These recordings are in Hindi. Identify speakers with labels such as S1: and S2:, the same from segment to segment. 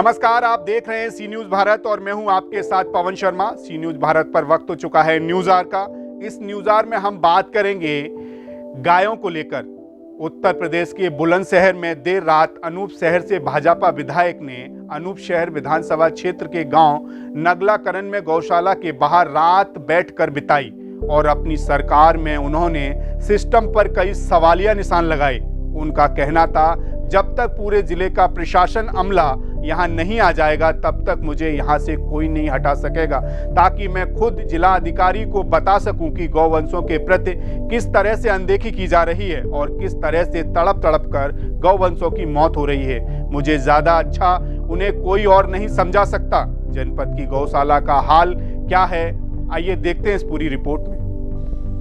S1: नमस्कार, आप देख रहे हैं सी न्यूज भारत और मैं हूं आपके साथ पवन शर्मा। सी न्यूज भारत पर वक्त हो चुका है न्यूज आर का। इस न्यूज आर में हम बात करेंगे गायों को लेकर। उत्तर प्रदेश के बुलंदशहर में देर रात अनूप शहर से भाजपा विधायक ने अनूप शहर विधानसभा क्षेत्र के गांव नगलाकरण में गौशाला के बाहर रात बैठकर बिताई और अपनी सरकार में उन्होंने सिस्टम पर कई सवालिया निशान लगाए। उनका कहना था, जब तक पूरे जिले का प्रशासन अमला यहाँ नहीं आ जाएगा तब तक मुझे यहाँ से कोई नहीं हटा सकेगा, ताकि मैं खुद जिला अधिकारी को बता सकूं कि गौवंशों के प्रति किस तरह से अनदेखी की जा रही है और किस तरह से तड़प तड़प कर गौवंशों की मौत हो रही है। मुझे ज्यादा अच्छा उन्हें कोई और नहीं समझा सकता। जनपद की गौशाला का हाल क्या है, आइए देखते हैं इस पूरी रिपोर्ट में।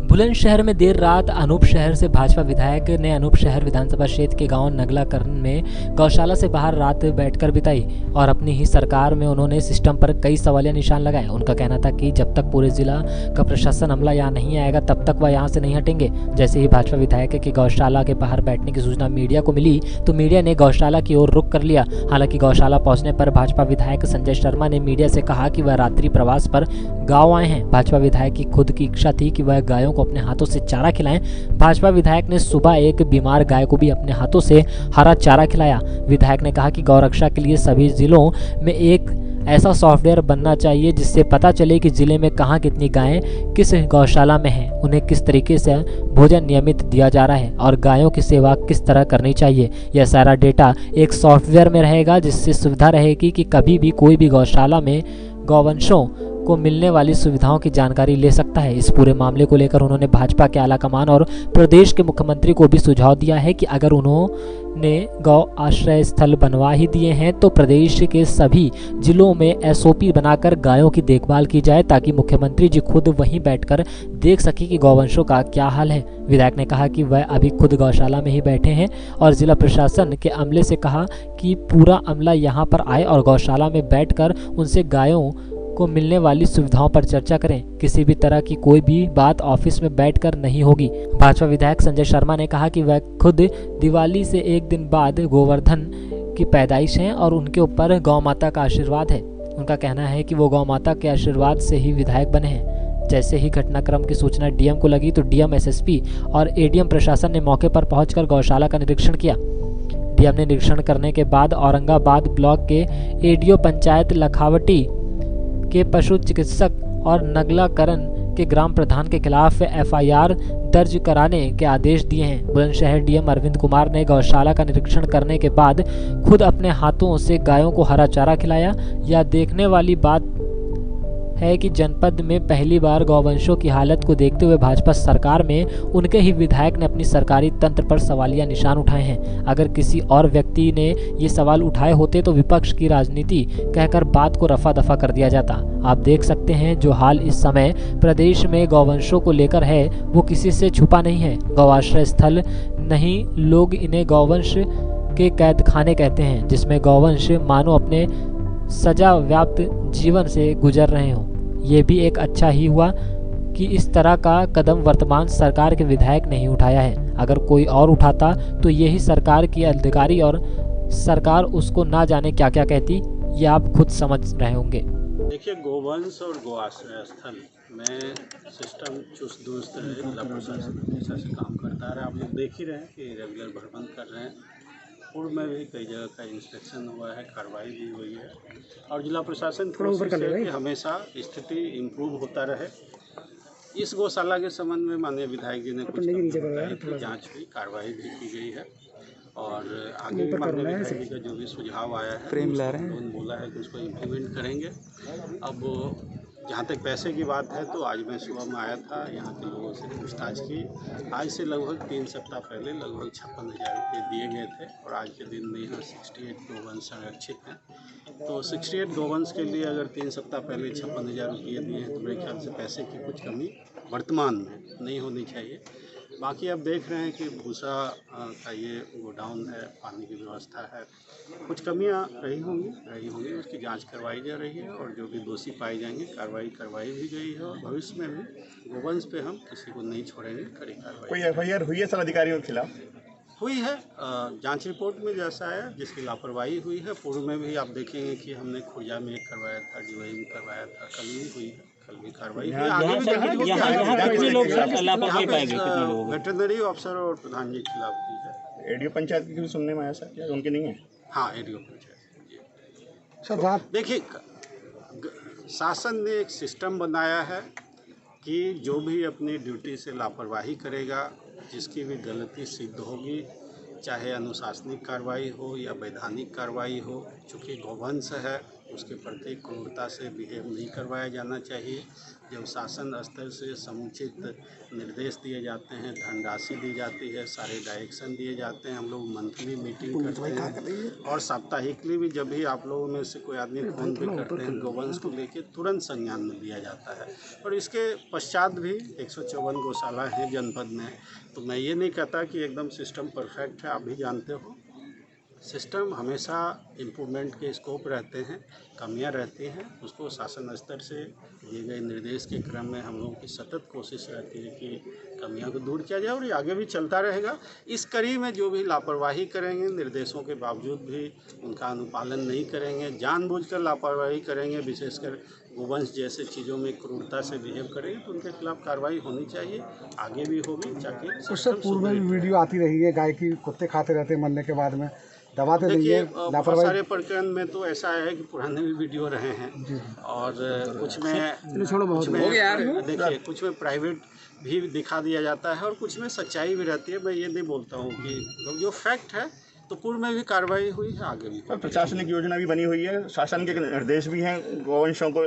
S2: बुलंदशहर में देर रात अनूप शहर से भाजपा विधायक ने अनूप शहर विधानसभा क्षेत्र के गांव नगलाकरण में गौशाला से बाहर रात बैठकर बिताई और अपनी ही सरकार में उन्होंने सिस्टम पर कई सवालिया निशान लगाए। उनका कहना था कि जब तक पूरे जिला का प्रशासन अमला यहाँ नहीं आएगा तब तक वह यहाँ से नहीं हटेंगे। जैसे ही भाजपा विधायक की गौशाला के बाहर बैठने की सूचना मीडिया को मिली तो मीडिया ने गौशाला की ओर रुख कर लिया। हालांकि गौशाला पहुंचने पर भाजपा विधायक संजय शर्मा ने मीडिया से कहा कि वह रात्रि प्रवास पर गाँव आए हैं। भाजपा विधायक की खुद की इच्छा थी कि वह गायों अपने हाथों से चारा खिलाएं। भाजपा विधायक ने सुबह एक बीमार गाय को भी अपने हाथों से हरा चारा खिलाया। विधायक ने कहा कि गौरक्षा के लिए सभी जिलों में एक ऐसा सॉफ्टवेयर बनना चाहिए जिससे पता चले कि जिले में कहां कितनी गायें किस गौशाला में हैं, उन्हें किस तरीके से भोजन नियमित दिया जा रहा है और गायों की सेवा किस तरह करनी चाहिए। यह सारा डेटा एक सॉफ्टवेयर में रहेगा जिससे सुविधा रहेगी कि कभी भी कोई भी गौशाला में गौवंशों को मिलने वाली सुविधाओं की जानकारी ले सकता है। इस पूरे मामले को लेकर उन्होंने भाजपा के आलाकमान और प्रदेश के मुख्यमंत्री को भी सुझाव दिया है कि अगर उन्होंने गौ आश्रय स्थल बनवा ही दिए हैं तो प्रदेश के सभी जिलों में एसओपी बनाकर गायों की देखभाल की जाए, ताकि मुख्यमंत्री जी खुद वहीं बैठकर देख सके कि गौवंशों का क्या हाल है। विधायक ने कहा कि वह अभी खुद गौशाला में ही बैठे हैं और जिला प्रशासन के अमले से कहा कि पूरा अमला यहाँ पर आए और गौशाला में बैठकर उनसे गायों को मिलने वाली सुविधाओं पर चर्चा करें। किसी भी तरह की कोई भी बात ऑफिस में बैठकर नहीं होगी। भाजपा विधायक संजय शर्मा ने कहा कि वह खुद दिवाली से एक दिन बाद गोवर्धन की पैदाइश है और उनके ऊपर गौ माता का आशीर्वाद है। उनका कहना है कि वो गौ माता के आशीर्वाद से ही विधायक बने हैं। जैसे ही घटनाक्रम की सूचना डीएम को लगी तो डीएम, एसएसपी और एडीएम प्रशासन ने मौके पर पहुंचकर गौशाला का निरीक्षण किया। डीएम ने निरीक्षण करने के बाद औरंगाबाद ब्लॉक के एडीओ पंचायत लखावटी के पशु चिकित्सक और नगलाकरण के ग्राम प्रधान के खिलाफ एफआईआर दर्ज कराने के आदेश दिए हैं। बुलंदशहर डीएम अरविंद कुमार ने गौशाला का निरीक्षण करने के बाद खुद अपने हाथों से गायों को हरा चारा खिलाया। यह देखने वाली बात है कि जनपद में पहली बार गौवंशों की हालत को देखते हुए भाजपा सरकार में उनके ही विधायक ने अपनी सरकारी तंत्र पर सवालिया निशान उठाए हैं। अगर किसी और व्यक्ति ने ये सवाल उठाए होते तो विपक्ष की राजनीति कहकर बात को रफा दफा कर दिया जाता। आप देख सकते हैं जो हाल इस समय प्रदेश में गौवंशों को लेकर है वो किसी से छुपा नहीं है। गौआश्रय स्थल नहीं, लोग इन्हें गौवंश के कैद खाने कहते हैं, जिसमें गौवंश मानो अपने सजा व्याप्त जीवन से गुजर रहे हों। ये भी एक अच्छा ही हुआ कि इस तरह का कदम वर्तमान सरकार के विधायक नहीं उठाया है। अगर कोई और उठाता तो यही सरकार की अधिकारी और सरकार उसको ना जाने क्या क्या कहती, ये आप खुद समझ रहे होंगे।
S3: देखिए, गोवंश और गो आश्रय स्थल में सिस्टम चुस्त दुरुस्त है। जिला प्रशासन हमेशा से काम करता रहा। आप लोग देख ही रहे हैं कि रेगुलर भ्रमण कर रहे हैं। पूर्व में भी कई जगह का इंस्पेक्शन हुआ है, कार्रवाई भी हुई है और जिला प्रशासन कोशिश है कि हमेशा स्थिति इम्प्रूव होता रहे। इस गौशाला के संबंध में माननीय विधायक जी ने कुछ जांच हुई, कार्रवाई भी की गई है और आगे भी माननीय विधायक जी का जो भी सुझाव आया है उन्होंने बोला है कि उसको इम्प्लीमेंट करेंगे। अब जहाँ तक पैसे की बात है तो आज मैं सुबह में आया था, यहाँ के लोगों से पूछताछ की। आज से लगभग 3 सप्ताह पहले लगभग 56,000 रुपये दिए गए थे और आज के दिन में यहाँ 68 गौवंश संरक्षित हैं। तो 68 गौवंश के लिए अगर 3 सप्ताह पहले 56,000 रुपये दिए हैं तो मेरे ख्याल से पैसे की कुछ कमी वर्तमान में नहीं होनी चाहिए। बाकी आप देख रहे हैं कि भूसा का ये गोडाउन है, पानी की व्यवस्था है, कुछ कमियां रही होंगी, उसकी जांच करवाई जा रही है और जो भी दोषी पाए जाएंगे कार्रवाई करवाई भी गई है और भविष्य में भी गोवंश पे हम किसी को नहीं छोड़ेंगे, कड़ी कार्रवाई।
S1: कोई एफआईआर हुई है सर अधिकारियों के खिलाफ?
S3: हुई है जांच रिपोर्ट में जैसा है जिसकी लापरवाही हुई है। पूर्व में भी आप देखेंगे कि हमने खुर्जा में एक करवाया था, डीवाई में करवाया था, कल भी हुई है, कल भी कार्रवाई हुई है, आगे भी देखेंगे।
S4: कितने लोग लापरवाही पाए गए, कितने लोग?
S3: वेटरनरी ऑफिसर और प्रधान जी के खिलाफ भी है।
S4: एडीओ पंचायत की भी सुनने में आया सर, क्या उनके नहीं है?
S3: हाँ, एडीओ पंचायत सर। देखिए, शासन ने एक सिस्टम बनाया है कि जो भी अपनी ड्यूटी से लापरवाही करेगा, जिसकी भी गलती सिद्ध होगी, चाहे अनुशासनिक कार्रवाई हो या वैधानिक कार्रवाई हो, चूँकि गौवंश है उसके प्रति क्रूरता से बिहेव नहीं करवाया जाना चाहिए। जब शासन स्तर से समुचित निर्देश दिए जाते हैं, धनराशि दी जाती है, सारे डायरेक्शन दिए जाते हैं, हम लोग मंथली मीटिंग करते हैं और साप्ताहिकली भी जब भी आप लोगों में से कोई आदमी फोन पे करते हैं गौवंश को लेके तुरंत संज्ञान में लिया जाता है। और इसके पश्चात भी 154 गौशाला हैं जनपद में, तो मैं ये नहीं कहता कि एकदम सिस्टम परफेक्ट है। आप भी जानते हो सिस्टम हमेशा इम्प्रूवमेंट के स्कोप रहते हैं, कमियां रहती हैं, उसको शासन स्तर से दिए गए निर्देश के क्रम में हम लोगों की सतत कोशिश रहती है कि कमियां को दूर किया जाए और ये आगे भी चलता रहेगा। इस कड़ी में जो भी लापरवाही करेंगे, निर्देशों के बावजूद भी उनका अनुपालन नहीं करेंगे, जानबूझकर लापरवाही करेंगे, विशेषकर गोवंश जैसे चीज़ों में क्रूरता से बिहेव करेंगे, तो उनके खिलाफ कार्रवाई होनी चाहिए, आगे भी होगी। ताकि
S5: उससे पूर्व में भी वीडियो आती रही है, गाय की कुत्ते खाते रहते हैं, मरने के बाद में दबाते नहीं है, लापरवाही।
S3: सारे प्रकरण में तो ऐसा है कि पुराने भी वीडियो रहे हैं और कुछ में देखिए कुछ में प्राइवेट भी दिखा दिया जाता है और कुछ में सच्चाई भी रहती है। मैं ये नहीं बोलता हूँ कि जो फैक्ट है तो पूर्व में भी कार्रवाई हुई है, आगे भी।
S4: प्रशासनिक योजना भी बनी हुई है, शासन के निर्देश भी हैं गौवंशों को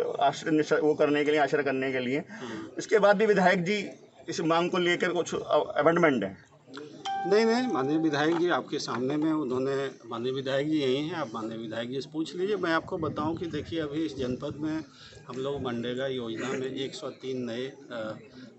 S4: वो करने के लिए, आश्रय करने के लिए। इसके बाद भी विधायक जी इस मांग को लेकर कुछ अमेंडमेंट है?
S3: नहीं, माननीय विधायक जी आपके सामने में उन्होंने, माननीय विधायक जी यही हैं, आप माननीय विधायक जी से पूछ लीजिए। मैं आपको बताऊं कि देखिए अभी इस जनपद में हम लोग मनरेगा योजना में 103 नए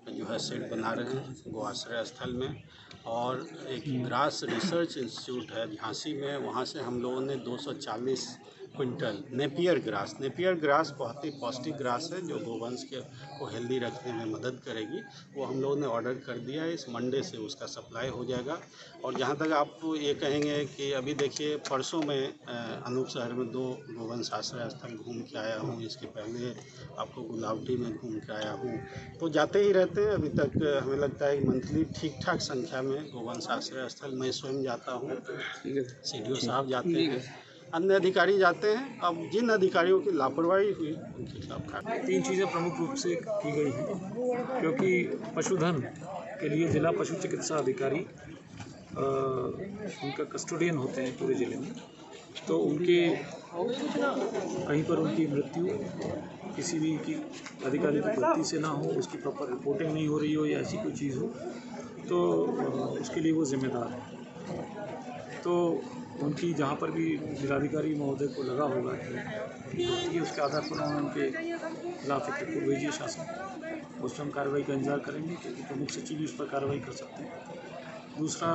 S3: जो है सेट बना रहे हैं गो आश्रय स्थल में, और एक ग्रास रिसर्च इंस्टीट्यूट है झांसी में, वहाँ से हम लोगों ने 240 क्विंटल नेपियर ग्रास बहुत ही पौष्टिक ग्रास है जो गोवंश के को हेल्दी रखने में मदद करेगी, वो हम लोगों ने ऑर्डर कर दिया है। इस मंडे से उसका सप्लाई हो जाएगा। और जहाँ तक आप ये कहेंगे कि अभी देखिए परसों में अनूप शहर में 2 गोवंश आश्रय स्थल घूम के आया हूँ, इसके पहले आपको गुलावटी में घूम के आया हूँ, तो जाते ही रहते हैं। अभी तक हमें लगता है कि मंथली ठीक ठाक संख्या में गोवंश आश्रय स्थल मैं स्वयं जाता हूँ, CDO साहब जाते हैं, अन्य अधिकारी जाते हैं। अब जिन अधिकारियों की लापरवाही हुई उनके खिलाफ कार्रवाई।
S6: 3 चीज़ें प्रमुख रूप से की गई हैं, क्योंकि पशुधन के लिए जिला पशु चिकित्सा अधिकारी उनका कस्टोडियन होते हैं पूरे ज़िले में, तो उनके कहीं पर उनकी मृत्यु किसी भी की अधिकारी की गलती से ना हो, उसकी प्रॉपर रिपोर्टिंग नहीं हो रही हो या ऐसी कोई चीज़ हो, तो उसके लिए वो जिम्मेदार है। तो उनकी जहाँ पर भी जिलाधिकारी महोदय को लगा होगा कि उसके आधार पर उन्होंने उनके खिलाफ एक रिपोर्ट भेजी शासन, उस पर हम कार्रवाई का इंतजार करेंगे क्योंकि प्रमुख सचिव भी उस पर कार्रवाई कर सकते हैं। दूसरा,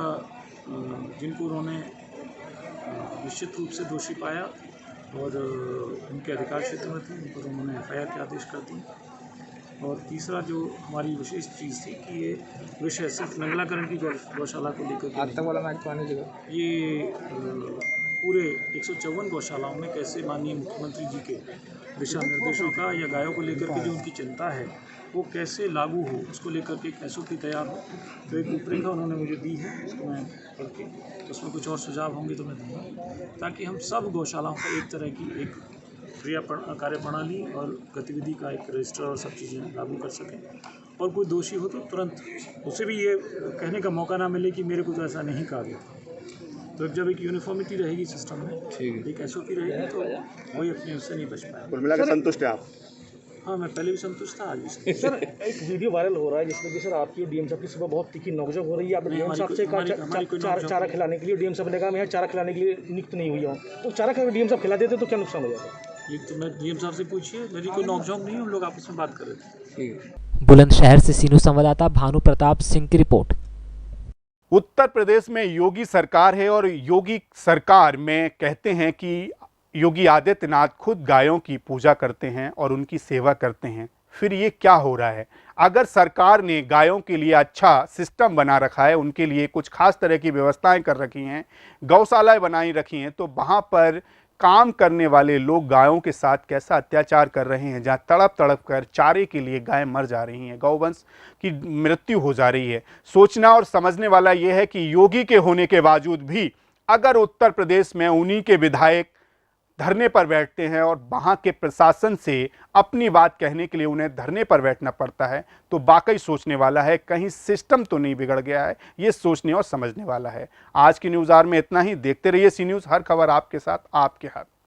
S6: जिनको उन्होंने निश्चित रूप से दोषी पाया और उनके अधिकार क्षेत्र में थे, उन पर उन्होंने FIR के आदेश कर दिए। और तीसरा जो हमारी विशेष चीज़ थी कि ये विषय सिर्फ नगलाकरण की गौशाला को लेकर ये पूरे 154 गौशालाओं में कैसे माननीय मुख्यमंत्री जी के दिशा निर्देशों का या गायों को लेकर के जो उनकी चिंता है वो कैसे लागू हो, उसको लेकर के एक SOP तैयार हो। तो एक रूपरेखा उन्होंने मुझे दी है, उसको मैं पढ़ के उसमें कुछ और सुझाव होंगे तो मैं दूँगा, ताकि हम सब गौशालाओं का एक तरह की एक कार्य प्रणाली और गतिविधि का एक रजिस्टर और सब चीज़ें लागू कर सकें। और कोई दोषी हो तो तुरंत उसे भी ये कहने का मौका ना मिले कि मेरे को तो ऐसा नहीं कहा गया। तो जब एक यूनिफॉर्मिटी रहेगी सिस्टम में, एक SOP रहेगी, तो कोई अपने उससे नहीं बच पाएगा।
S4: कुल मिलाकर संतुष्ट है आप?
S6: हाँ, मैं पहले भी संतुष्ट था, आज भी संतुष्ट।
S7: सर, एक वीडियो वायरल हो रहा है जिसमें कि सर आपकी DM साहब की सुबह बहुत तीखी नोकझोंक हो रही है। आप DM साहब से चारा खिलाने के लिए DM साहब ने कहा मैं चारा खिलाने के लिए नियुक्त नहीं हुई हूँ, तो चारा DM साहब खिला देते तो क्या नुकसान हो जाता?
S6: ये तो मैं DM साहब से पूछिए, मेरी कोई नोकझोंक नहीं है, हम लोग आपस में बात कर रहे थे।
S2: बुलंदशहर से सीनू संवाददाता भानु प्रताप सिंह की रिपोर्ट।
S1: उत्तर प्रदेश में योगी सरकार है और योगी सरकार में कहते हैं कि योगी आदित्यनाथ खुद गायों की पूजा करते हैं और उनकी सेवा करते हैं। फिर ये क्या हो रहा है? अगर सरकार ने गायों के लिए अच्छा सिस्टम बना रखा है, उनके लिए कुछ खास तरह की व्यवस्थाएं कर रखी हैं, गौशालाएं बनाई रखी हैं, तो वहां पर काम करने वाले लोग गायों के साथ कैसा अत्याचार कर रहे हैं, जहां तड़प तड़प कर चारे के लिए गायें मर जा रही हैं, गौवंश की मृत्यु हो जा रही है। सोचना और समझने वाला यह है कि योगी के होने के बावजूद भी अगर उत्तर प्रदेश में उन्हीं के विधायक धरने पर बैठते हैं और वहां के प्रशासन से अपनी बात कहने के लिए उन्हें धरने पर बैठना पड़ता है, तो वाकई सोचने वाला है कहीं सिस्टम तो नहीं बिगड़ गया है। ये सोचने और समझने वाला है। आज की न्यूज़ आवर में इतना ही। देखते रहिए सी न्यूज़, हर खबर आपके साथ, आपके हाथ।